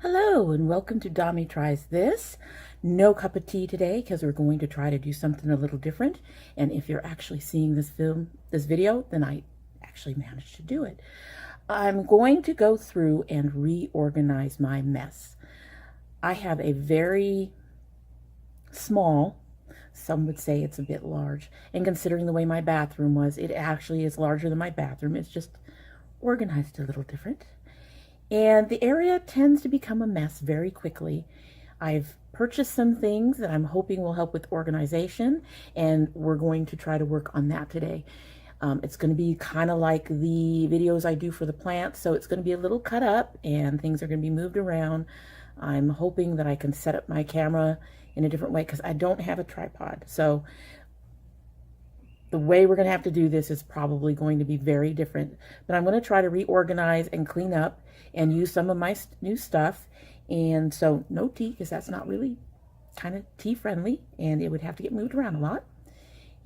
Hello and welcome to Dami Tries This. No cup of tea today because we're going to try to do something a little different. And if you're actually seeing this video, then I actually managed to do it. I'm going to go through and reorganize my mess. I have a very small, some would say it's a bit large, and considering the way my bathroom was, it actually is larger than my bathroom. It's just organized a little different. And the area tends to become a mess very quickly. I've purchased some things that I'm hoping will help with organization, and we're going to try to work on that today. It's going to be kind of like the videos I do for the plants, so it's going to be a little cut up and things are going to be moved around. I'm hoping that I can set up my camera in a different way because I don't have a tripod. So the way we're going to have to do this is probably going to be very different, but I'm going to try to reorganize and clean up and use some of my new stuff. And so no tea, because that's not really kind of tea friendly and it would have to get moved around a lot.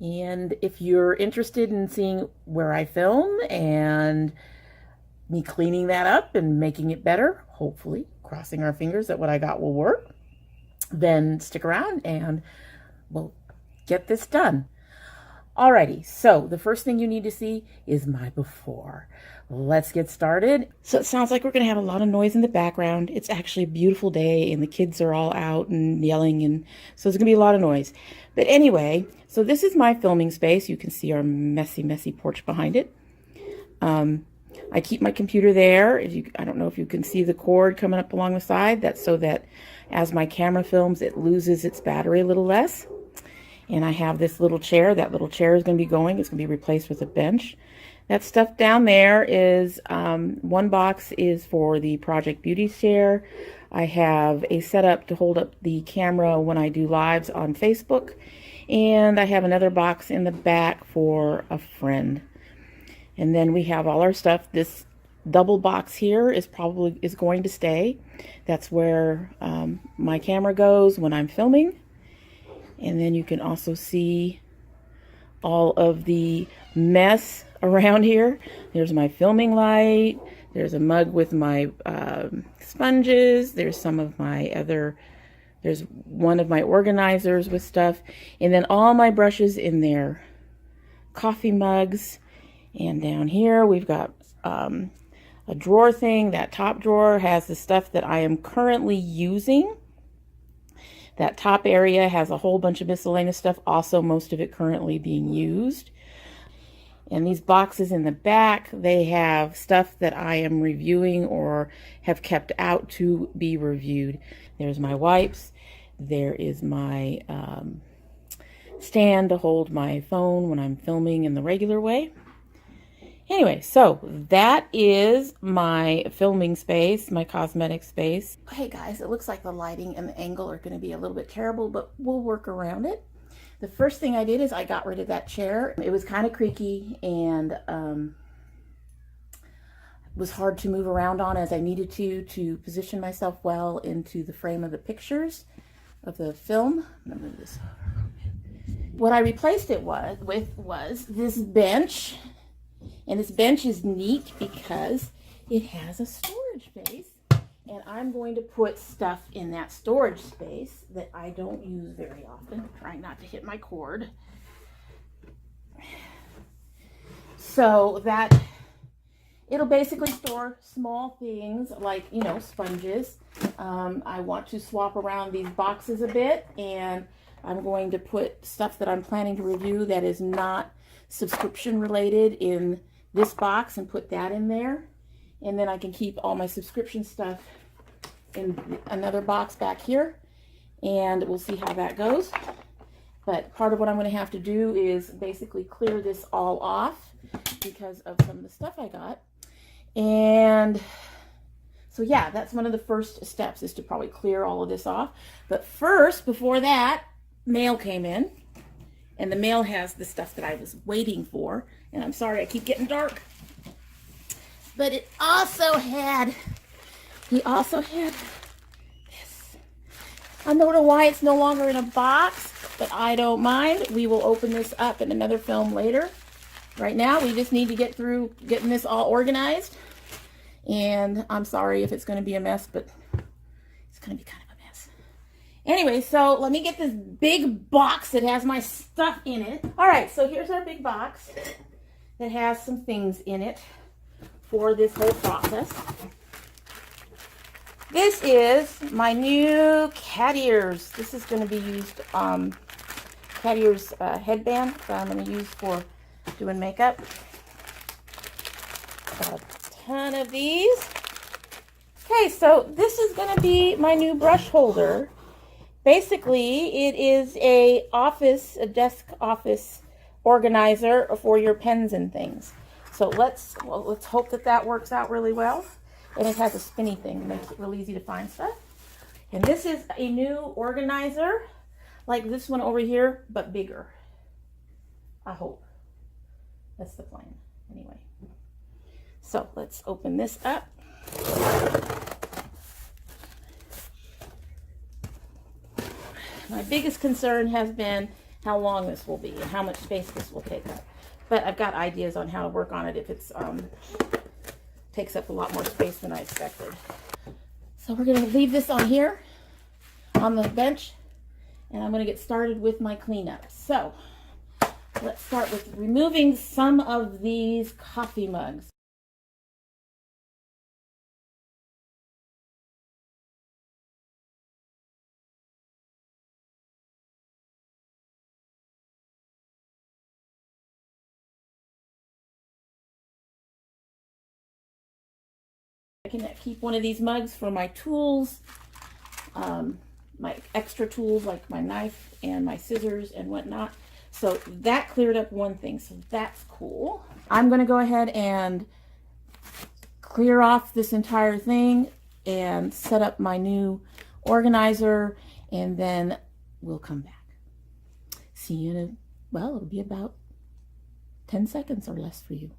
And if you're interested in seeing where I film and me cleaning that up and making it better, hopefully, crossing our fingers that what I got will work, then stick around and we'll get this done. Alrighty, so the first thing you need to see is my before. Let's get started. So it sounds like we're going to have a lot of noise in the background. It's actually a beautiful day and the kids are all out and yelling, and so there's going to be a lot of noise. But anyway, so this is my filming space. You can see our messy porch behind it. I keep my computer there. I don't know if you can see the cord coming up along the side. That's so that as my camera films, it loses its battery a little less. And I have this little chair. That little chair is going to be going. It's going to be replaced with a bench. That stuff down there is, one box is for the Project Beauty chair. I have a setup to hold up the camera when I do lives on Facebook. And I have another box in the back for a friend. And then we have all our stuff. This double box here is going to stay. That's where my camera goes when I'm filming. And then you can also see all of the mess around here. There's my filming light. There's a mug with my sponges. There's some of my there's one of my organizers with stuff. And then all my brushes in there. Coffee mugs. And down here we've got a drawer thing. That top drawer has the stuff that I am currently using. That top area has a whole bunch of miscellaneous stuff, also most of it currently being used. And these boxes in the back, they have stuff that I am reviewing or have kept out to be reviewed. There's my wipes. There is my stand to hold my phone when I'm filming in the regular way. Anyway, so that is my filming space, my cosmetic space. Hey guys, it looks like the lighting and the angle are going to be a little bit terrible, but we'll work around it. The first thing I did is I got rid of that chair. It was kind of creaky and was hard to move around on as I needed to position myself well into the frame of the pictures of the film. I'm gonna move this over. What I replaced it with was this bench. And this bench is neat because it has a storage space. And I'm going to put stuff in that storage space that I don't use very often. I'm trying not to hit my cord. So that it'll basically store small things like, you know, sponges. I want to swap around these boxes a bit. And I'm going to put stuff that I'm planning to review that is not subscription related in this box and put that in there. And then I can keep all my subscription stuff in another box back here. And we'll see how that goes. But part of what I'm going to have to do is basically clear this all off because of some of the stuff I got. And so yeah, that's one of the first steps, is to probably clear all of this off. But first, before that, mail came in. And the mail has the stuff that I was waiting for. And I'm sorry, I keep getting dark. But he also had this. I don't know why it's no longer in a box, but I don't mind. We will open this up in another film later. Right now, we just need to get through getting this all organized. And I'm sorry if it's going to be a mess, but It's going to be kind of a mess. Anyway, so let me get this big box that has my stuff in it. All right, so here's our big box that has some things in it for this whole process. This is my new cat ears. This is going to be used, cat ears headband that I'm going to use for doing makeup. Got a ton of these. Okay, so this is going to be my new brush holder. Basically, it is a desk office organizer for your pens and things. So let's hope that that works out really well. And it has a spinny thing that makes it really easy to find stuff. And this is a new organizer, like this one over here, but bigger. I hope. That's the plan, anyway. So let's open this up. My biggest concern has been how long this will be and how much space this will take up. But I've got ideas on how to work on it if it's takes up a lot more space than I expected. So we're going to leave this on here on the bench, and I'm going to get started with my cleanup. So let's start with removing some of these coffee mugs. I can keep one of these mugs for my tools, my extra tools like my knife and my scissors and whatnot. So that cleared up one thing, so that's cool. I'm going to go ahead and clear off this entire thing and set up my new organizer, and then we'll come back. See you in well, it'll be about 10 seconds or less for you,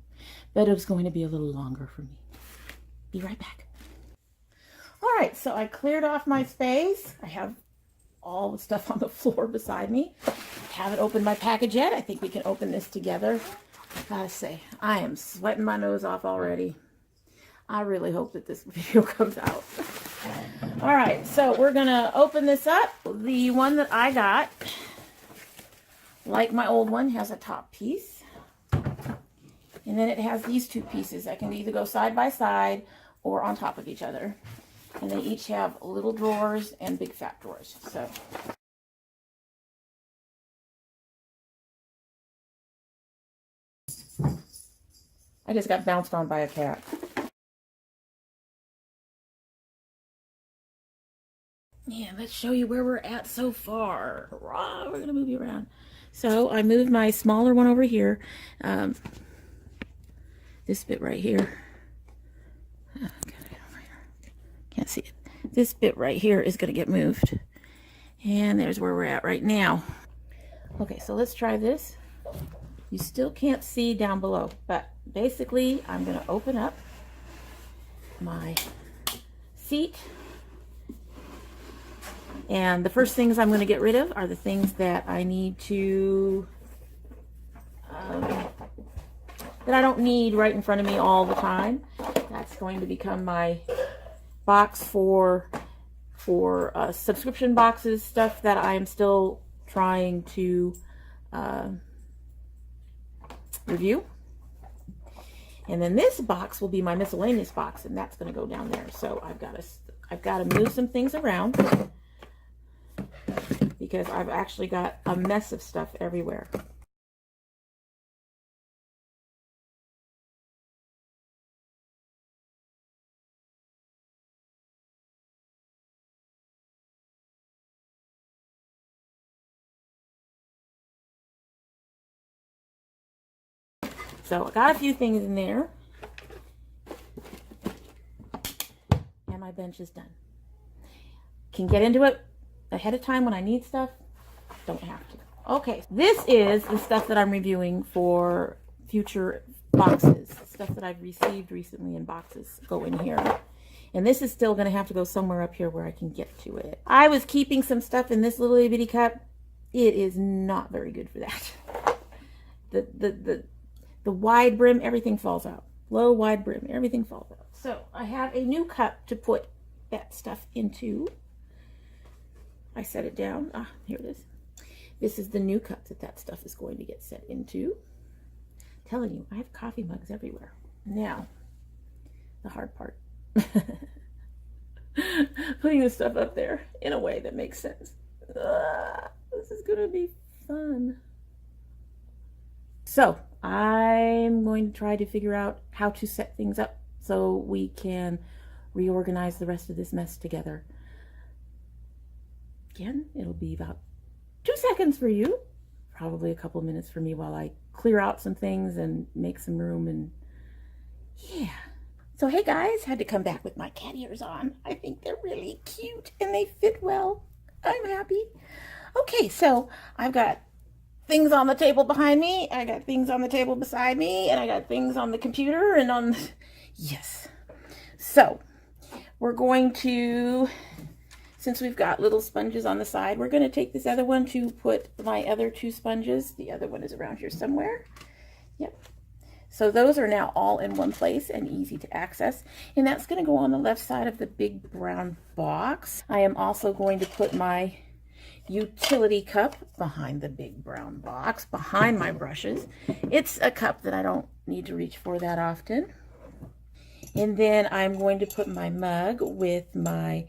but it was going to be a little longer for me. Be right back. All right, so I cleared off my space. I have all the stuff on the floor beside me. I haven't opened my package yet. I think we can open this together. I gotta say, I am sweating my nose off already. I really hope that this video comes out. All right, so we're gonna open this up. The one that I got, like my old one, has a top piece. And then it has these two pieces that can either go side by side or on top of each other. And they each have little drawers and big fat drawers. So I just got bounced on by a cat. Yeah, let's show you where we're at so far. We're going to move you around. So I moved my smaller one over here. This bit right here. Oh, can't see it. This bit right here is going to get moved. And there's where we're at right now. Okay, so let's try this. You still can't see down below, but basically I'm going to open up my seat. And the first things I'm going to get rid of are the things that I need to, that I don't need right in front of me all the time. That's going to become my box for subscription boxes, stuff that I am still trying to review. And then this box will be my miscellaneous box, and that's going to go down there. So I've got to move some things around because I've actually got a mess of stuff everywhere. So I got a few things in there, and my bench is done. Can get into it ahead of time when I need stuff. Don't have to. Okay, this is the stuff that I'm reviewing for future boxes. Stuff that I've received recently in boxes go in here. And this is still going to have to go somewhere up here where I can get to it. I was keeping some stuff in this little bitty cup. It is not very good for that. The wide brim, everything falls out. Low, wide brim, everything falls out. So I have a new cup to put that stuff into. I set it down. Ah, here it is. This is the new cup that stuff is going to get set into. I'm telling you, I have coffee mugs everywhere. Now, the hard part. Putting this stuff up there in a way that makes sense. This is gonna be fun. So I'm going to try to figure out how to set things up so we can reorganize the rest of this mess together. Again, it'll be about 2 seconds for you, probably a couple of minutes for me while I clear out some things and make some room. And yeah. So hey guys, had to come back with my cat ears on. I think they're really cute and they fit well. I'm happy. Okay, so I've got things on the table behind me, I got things on the table beside me, and I got things on the computer and on yes. So we're going to, since we've got little sponges on the side, we're going to take this other one to put my other 2 sponges. The other one is around here somewhere. Yep. So those are now all in one place and easy to access. And that's going to go on the left side of the big brown box. I am also going to put my utility cup behind the big brown box, behind my brushes. It's a cup that I don't need to reach for that often. And then I'm going to put my mug with my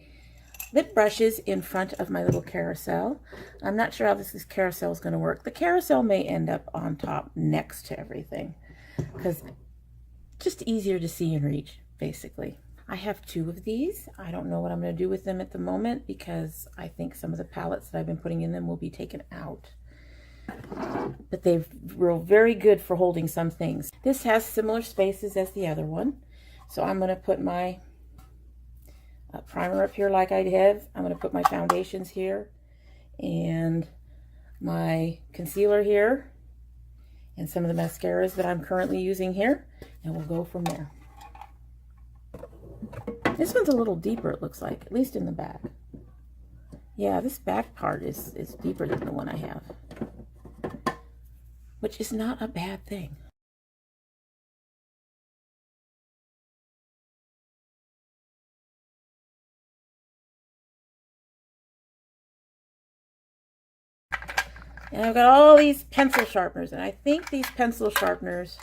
lip brushes in front of my little carousel. I'm not sure how this carousel is going to work. The carousel may end up on top next to everything because just easier to see and reach, basically. I have 2 of these. I don't know what I'm going to do with them at the moment because I think some of the palettes that I've been putting in them will be taken out. But they were very good for holding some things. This has similar spaces as the other one. So I'm going to put my primer up here like I have. I'm going to put my foundations here and my concealer here and some of the mascaras that I'm currently using here. And we'll go from there. This one's a little deeper, it looks like, at least in the back. Yeah, this back part is deeper than the one I have, which is not a bad thing. And I've got all these pencil sharpeners, and I think these pencil sharpeners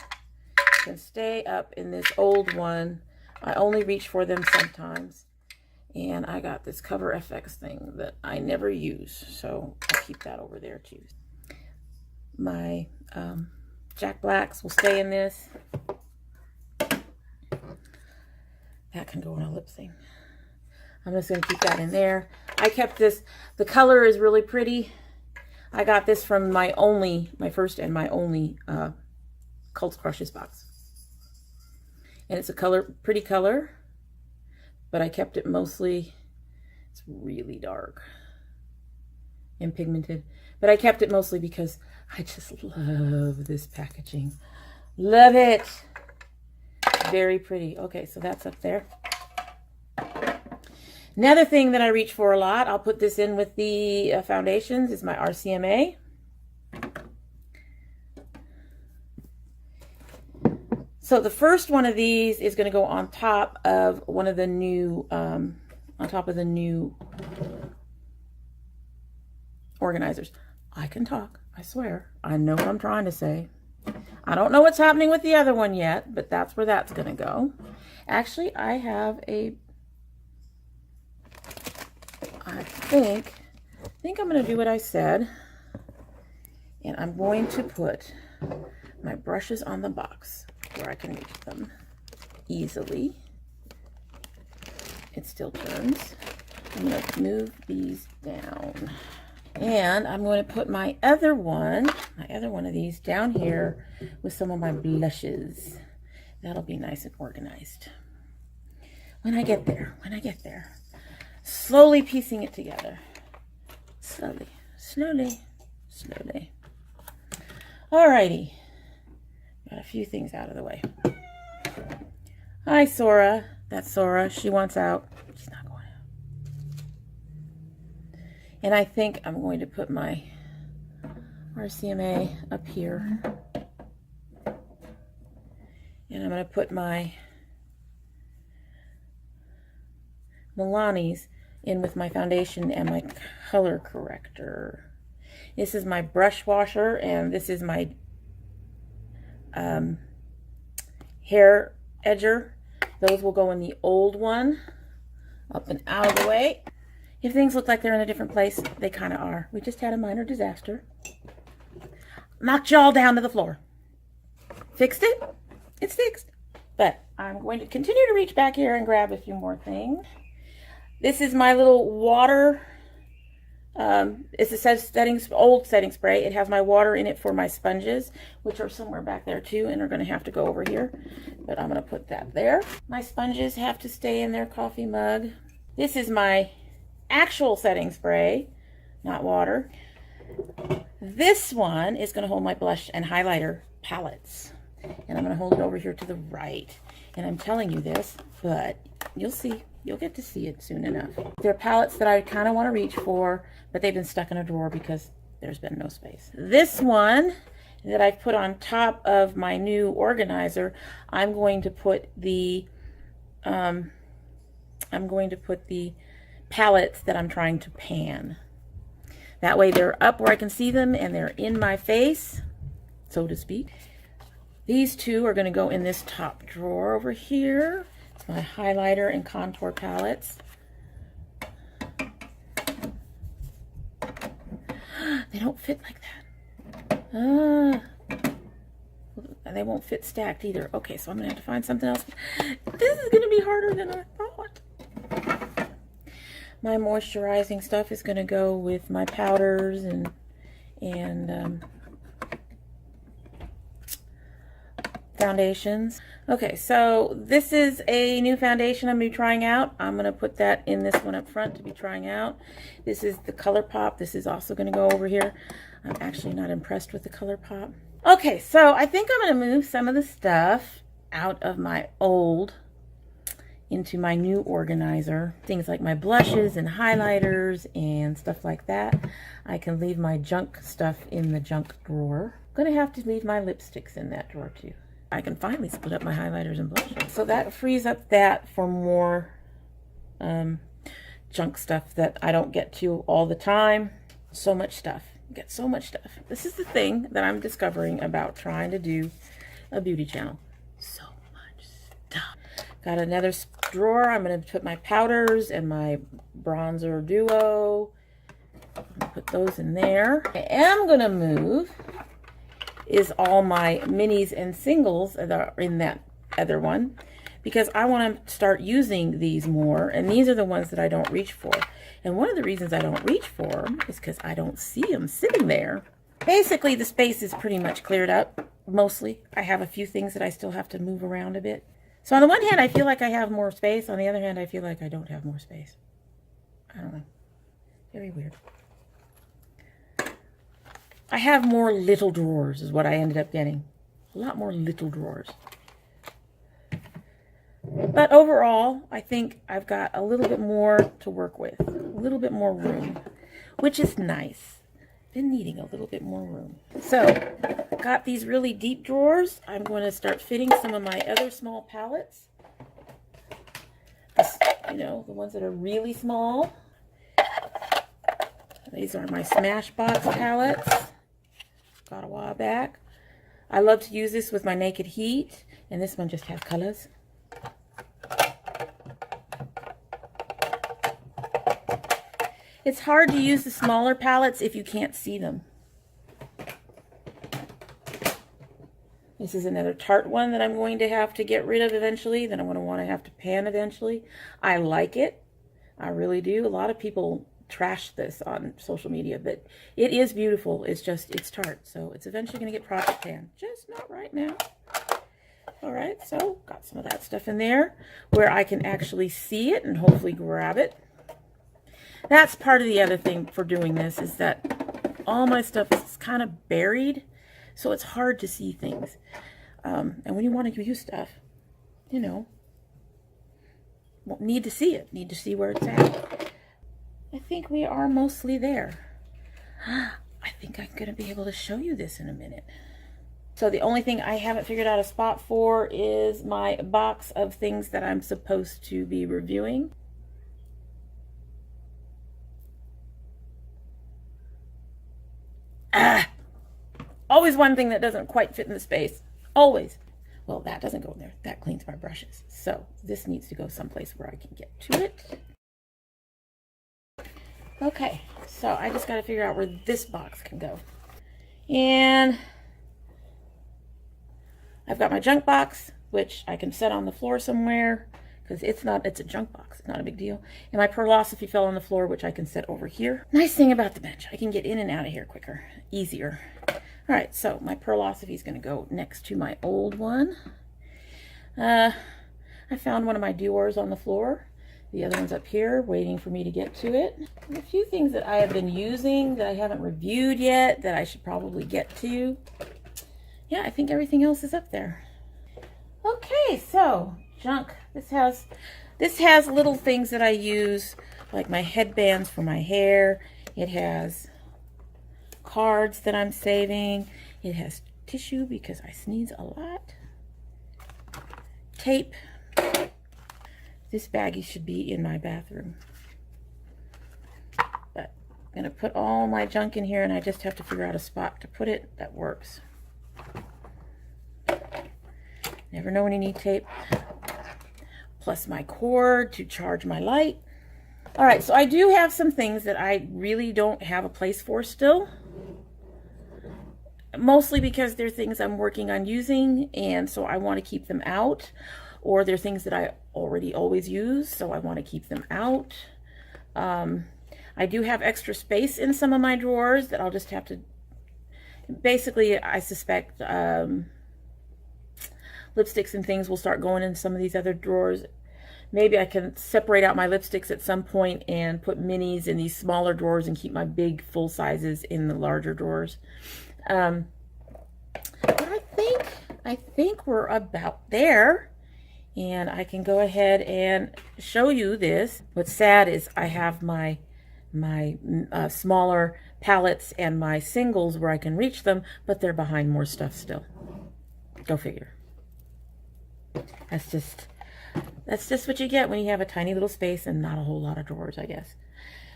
can stay up in this old one. I only reach for them sometimes. And I got this Cover FX thing that I never use, so I'll keep that over there too. My Jack Blacks will stay in this. That can go on a lip thing. I'm just going to keep that in there. I kept this. The color is really pretty. I got this from my first and my only Cult Crushes box. And it's a pretty color, but I kept it mostly, it's really dark and pigmented, but I kept it mostly because I just love this packaging. Love it. Very pretty. Okay, so that's up there. Another thing that I reach for a lot, I'll put this in with the foundations, is my RCMA. So the first one of these is going to go on top of one of the new, organizers. I can talk, I swear. I know what I'm trying to say. I don't know what's happening with the other one yet, but that's where that's going to go. Actually, I have I think I'm going to do what I said. And I'm going to put my brushes on the box where I can reach them easily. It still turns. I'm going to move these down. And I'm going to put my other one of these down here with some of my blushes. That'll be nice and organized. When I get there. Slowly piecing it together. Slowly. Alrighty. Got a few things out of the way. Hi, Sora. That's Sora. She wants out. She's not going out. And I think I'm going to put my RCMA up here. And I'm going to put my Milani's in with my foundation and my color corrector. This is my brush washer, and this is my hair edger. Those will go in the old one. Up and out of the way. If things look like they're in a different place, they kind of are. We just had a minor disaster. Knocked you all down to the floor. Fixed it? It's fixed. But I'm going to continue to reach back here and grab a few more things. This is my little water. It's a old setting spray. It has my water in it for my sponges, which are somewhere back there too, and are going to have to go over here. But I'm going to put that there. My sponges have to stay in their coffee mug. This is my actual setting spray, not water. This one is going to hold my blush and highlighter palettes. And I'm going to hold it over here to the right. And I'm telling you this, but you'll see. You'll get to see it soon enough. They're palettes that I kind of want to reach for, but they've been stuck in a drawer because there's been no space. This one that I've put on top of my new organizer, I'm going to put the palettes that I'm trying to pan. That way they're up where I can see them and they're in my face, so to speak. These two are going to go in this top drawer over here. It's my highlighter and contour palettes. They don't fit like that. They won't fit stacked either. Okay, so I'm going to have to find something else. This is going to be harder than I thought. My moisturizing stuff is going to go with my powders and foundations. Okay, so this is a new foundation I'm going to be trying out. I'm going to put that in this one up front to be trying out. This is the ColourPop. This is also going to go over here. I'm actually not impressed with the ColourPop. Okay, so I think I'm going to move some of the stuff out of my old into my new organizer. Things like my blushes and highlighters and stuff like that. I can leave my junk stuff in the junk drawer. I'm going to have to leave my lipsticks in that drawer too. I can finally split up my highlighters and blushes. So that frees up that for more junk stuff that I don't get to all the time. So much stuff. You get so much stuff. This is the thing that I'm discovering about trying to do a beauty channel. So much stuff. Got another drawer. I'm going to put my powders and my bronzer duo. I'm going to put those in there. I am going to move is all my minis and singles that are in that other one, because I want to start using these more, and these are the ones that I don't reach for. And one of the reasons I don't reach for them is because I don't see them sitting there. Basically, the space is pretty much cleared up, mostly. I have a few things that I still have to move around a bit. So on the one hand, I feel like I have more space. On the other hand, I feel like I don't have more space. I don't know. Very weird. I have more little drawers is what I ended up getting. A lot more little drawers. But overall, I think I've got a little bit more to work with. A little bit more room, which is nice. Been needing a little bit more room. So, got these really deep drawers. I'm going to start fitting some of my other small palettes. You know, the ones that are really small. These are my Smashbox palettes. Got a while back. I love to use this with my Naked Heat, and this one just has colors. It's hard to use the smaller palettes if you can't see them. This is another Tarte one that I'm going to have to get rid of eventually, that I'm going to want to have to pan eventually. I like it. I really do. A lot of people trash this on social media, but it is beautiful. It's just, it's Tarte, so it's eventually going to get project pan. Just not right now. All right, so got some of that stuff in there where I can actually see it and hopefully grab it. That's part of the other thing for doing this, is that all my stuff is kind of buried, so it's hard to see things. And when you want to use stuff, you know, need to see it, need to see where it's at. I think we are mostly there. I think I'm going to be able to show you this in a minute. So the only thing I haven't figured out a spot for is my box of things that I'm supposed to be reviewing. Always one thing that doesn't quite fit in the space. Always. Well, that doesn't go in there. That cleans my brushes. So this needs to go someplace where I can get to it. Okay, so I just got to figure out where this box can go. And I've got my junk box, which I can set on the floor somewhere, because it's a junk box. It's not a big deal. And my Pearlosophy fell on the floor, which I can set over here. Nice thing about the bench, I can get in and out of here quicker, easier. All right, so my Pearlosophy is going to go next to my old one. I found one of my Dior's on the floor. The other one's up here waiting for me to get to it. And a few things that I have been using that I haven't reviewed yet that I should probably get to. Yeah, I think everything else is up there. Okay, so junk. This has little things that I use, like my headbands for my hair. It has cards that I'm saving. It has tissue because I sneeze a lot. Tape. This baggie should be in my bathroom. But I'm going to put all my junk in here, and I just have to figure out a spot to put it that works. Never know when you need tape. Plus my cord to charge my light. All right, so I do have some things that I really don't have a place for still. Mostly because they're things I'm working on using, and so I want to keep them out. Or they're things that I already always use, so I want to keep them out. I do have extra space in some of my drawers that I'll just have to... Basically, I suspect lipsticks and things will start going in some of these other drawers. Maybe I can separate out my lipsticks at some point and put minis in these smaller drawers and keep my big full sizes in the larger drawers. But I think we're about there. And I can go ahead and show you this. What's sad is I have my smaller palettes and my singles where I can reach them, but they're behind more stuff still. Go figure. That's just what you get when you have a tiny little space and not a whole lot of drawers, I guess.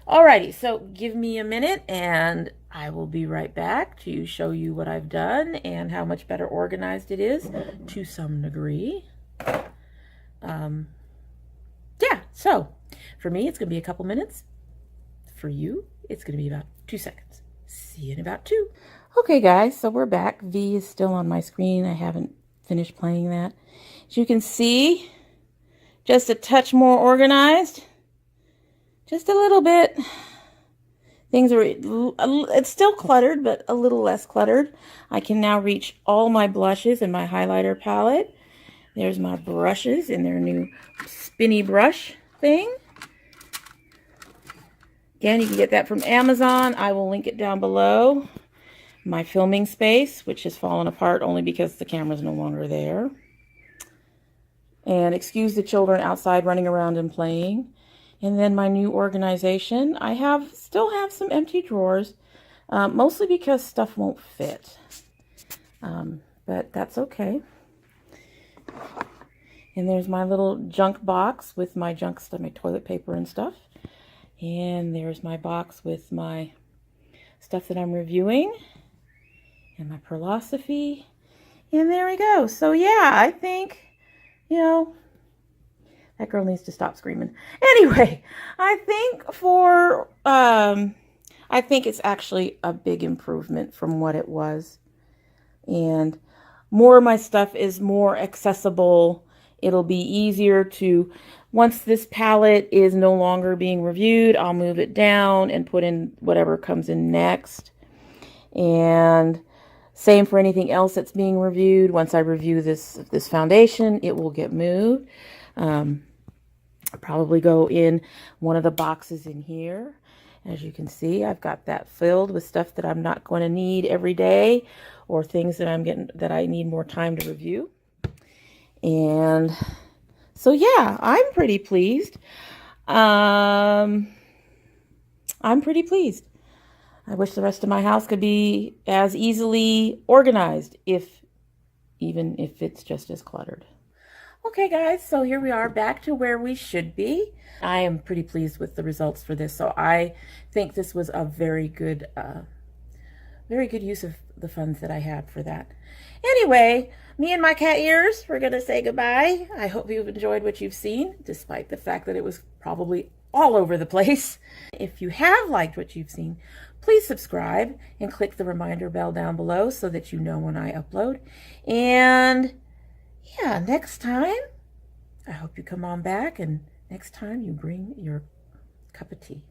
Alrighty, so give me a minute and I will be right back to show you what I've done and how much better organized it is to some degree. Yeah, so for me, it's going to be a couple minutes. For you, it's going to be about 2 seconds. See you in about 2. Okay, guys, so we're back. V is still on my screen. I haven't finished playing that. As you can see, just a touch more organized. Just a little bit. Things are, it's still cluttered, but a little less cluttered. I can now reach all my blushes in my highlighter palette. There's my brushes in their new spinny brush thing. Again, you can get that from Amazon. I will link it down below. My filming space, which has fallen apart only because the camera's no longer there. And excuse the children outside running around and playing. And then my new organization. I still have some empty drawers, mostly because stuff won't fit. But that's okay. And there's my little junk box with my junk stuff, my toilet paper and stuff. And there's my box with my stuff that I'm reviewing. And my Pearlosophy. And there we go. So yeah, I think, you know, that girl needs to stop screaming. Anyway, I think it's actually a big improvement from what it was. And more of my stuff is more accessible. It'll be easier to, once this palette is no longer being reviewed, I'll move it down and put in whatever comes in next. And same for anything else that's being reviewed. Once I review this foundation, it will get moved. I'll probably go in one of the boxes in here. As you can see, I've got that filled with stuff that I'm not going to need every day, or things that I need more time to review. And so yeah, I'm pretty pleased. I'm pretty pleased. I wish the rest of my house could be as easily organized, even if it's just as cluttered. Okay guys, so here we are back to where we should be. I am pretty pleased with the results for this. So I think this was a very good very good use of the funds that I had for that. Anyway, me and my cat ears, we're going to say goodbye. I hope you've enjoyed what you've seen, despite the fact that it was probably all over the place. If you have liked what you've seen, please subscribe and click the reminder bell down below so that you know when I upload. And yeah, next time, I hope you come on back, and next time you bring your cup of tea.